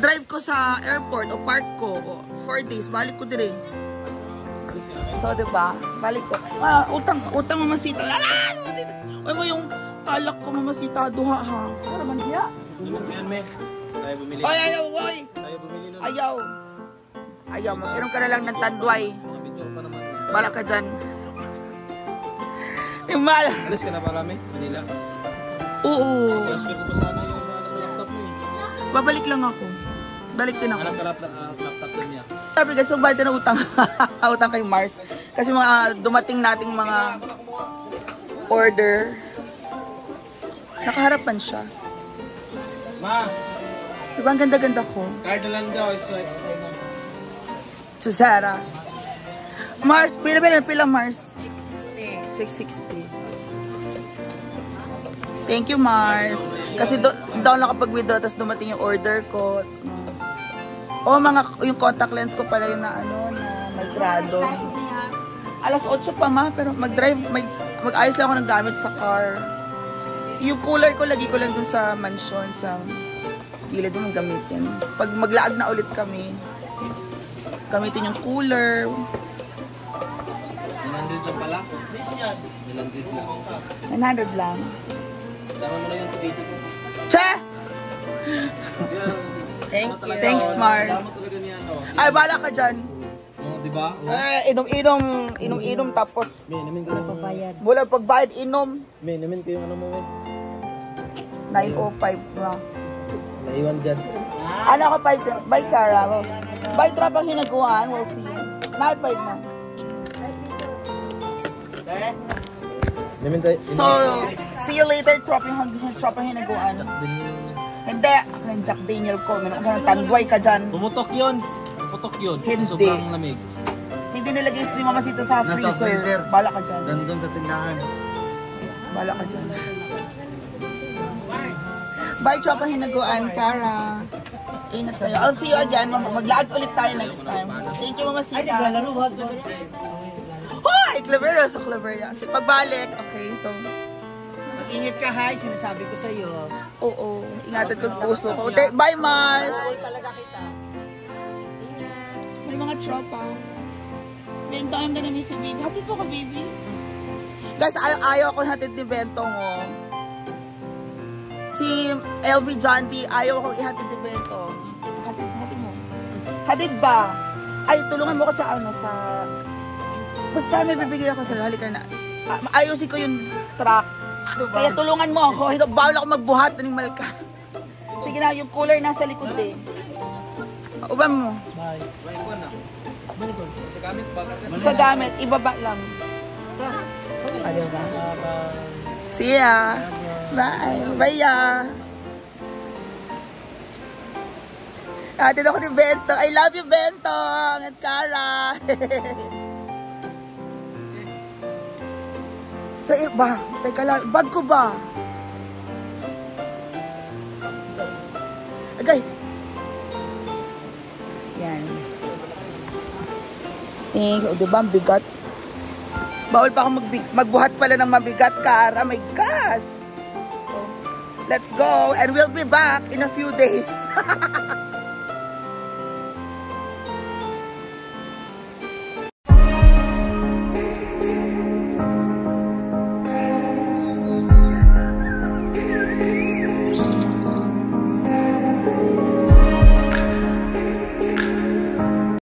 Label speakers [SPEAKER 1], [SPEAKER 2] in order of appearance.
[SPEAKER 1] Pag-drive ko sa airport o park ko, 4 days, balik ko dire. So, diba? Balik ko. Utang mamasita. Ay mo yung alak ko mamasita, duha ha. Ano man diya?
[SPEAKER 2] Yan, me. Tayo bumili.
[SPEAKER 1] Ay, ayaw, boy.
[SPEAKER 2] Tayo bumili nun.
[SPEAKER 1] Ayaw. Ayaw, mag-inom ka na lang ng tanduay. Bala ka dyan. Yung mal.
[SPEAKER 2] Alis ka na ba kami? Manila?
[SPEAKER 1] Oo.
[SPEAKER 2] Transfer ko pa sana yung laptop mo eh.
[SPEAKER 1] Babalik lang ako. Balik din ako.
[SPEAKER 2] Alam ka laptop din niya.
[SPEAKER 1] Sabi guys, magbayad na utang. Utang kay Mars. Kasi mga dumating nating mga order. Nakaharapan siya.
[SPEAKER 2] Ma!
[SPEAKER 1] Diba ang ganda-ganda ko?
[SPEAKER 2] Card na lang daw.
[SPEAKER 1] Susara. Mars, pila Mars?
[SPEAKER 3] 660.
[SPEAKER 1] 660. Thank you, Mars. Kasi doon lang kapag-withdraw, tapos dumating yung order ko. O, yung contact lens ko pala yun na naggrado. Alas 8 pa ma, pero mag-drive, mag-ayos lang ako ng gamit sa car. Yung cooler ko, lagi ko lang dun sa mansion, sa gilid mo gamitin. Pag maglaag na ulit kami, gamitin yung cooler.
[SPEAKER 2] 900 lang pala? 900 lang.
[SPEAKER 1] 900 lang.
[SPEAKER 2] Sama mo na yung 280 ko.
[SPEAKER 1] Che!
[SPEAKER 3] Thank you.
[SPEAKER 1] Thanks, Mars.
[SPEAKER 2] Damo talaga niya, no?
[SPEAKER 1] Ay, bala ka dyan.
[SPEAKER 2] Oo, diba?
[SPEAKER 1] Inom tapos
[SPEAKER 2] May, namin ko yung...
[SPEAKER 3] Papayad.
[SPEAKER 1] wala pagbayad, inom.
[SPEAKER 2] May, namin ko yung ano mo, may.
[SPEAKER 1] 905 na.
[SPEAKER 2] Naiwan dyan.
[SPEAKER 1] Ano ka 5? By Cara. By trap ang hinaguan, we'll see. 905 na.
[SPEAKER 2] Namin tayo...
[SPEAKER 1] So, see you later, trap ang hinaguan. Hindi, ako ng Jack Daniel ko. Meron ka ng tanduay ka dyan.
[SPEAKER 2] Pumutok yun. Pumutok yun.
[SPEAKER 1] Hindi.
[SPEAKER 2] Sobrang lamig.
[SPEAKER 1] Hindi nilagay si Mamasita sa
[SPEAKER 2] Nasa
[SPEAKER 1] freezer.
[SPEAKER 2] freezer.
[SPEAKER 1] Bala ka dyan.
[SPEAKER 2] Nandun sa tindahan.
[SPEAKER 1] Bala ka dyan. Bye, tropa hinaguan, Cara. Ingat tayo. I'll see you again. Mag-lag ulit tayo next time. Thank you, Mamasita. Ay, naglalaro. Hoy! Clavera sa Clavera. Kasi pagbalik. Okay, so...
[SPEAKER 3] Mag-ingat ka, hay. Sinasabi ko sa'yo.
[SPEAKER 1] Oo. Ingatan ko yung puso ko. Bye, Mars!
[SPEAKER 3] Talaga kita.
[SPEAKER 1] May mga tropa. Bento, I'm gonna miss you, baby. Hatid mo ka, baby. Guys, ayaw ko hatid ni Bentong, oh. Si LV John D, ayaw ko ihatid ni Bentong. Hatid mo. Hatid ba? Ay, tulungan mo ko sa sa... Basta may bibigay ako sa'yo. Halika na. Ayusin ko yung truck. Kaya tulungan mo ako. Bawal ako magbuhat ng malka. Sige na, yung cooler nasa likod eh. Uban mo.
[SPEAKER 2] Bye. Bye ko na. Sa gamit, bagat ka.
[SPEAKER 1] Sa gamit, ibaba lang. Adiyo ba? See ya. Bye. Bye ya. Atid ako ni Bento. I love you, Bento. At Cara. Teka lang. Bag ko ba? Agay. Yan. O diba, ang bigat. Bawal pa ako magbuhat pala ng mabigat, Cara. My gosh. So, let's go. And we'll be back in a few days.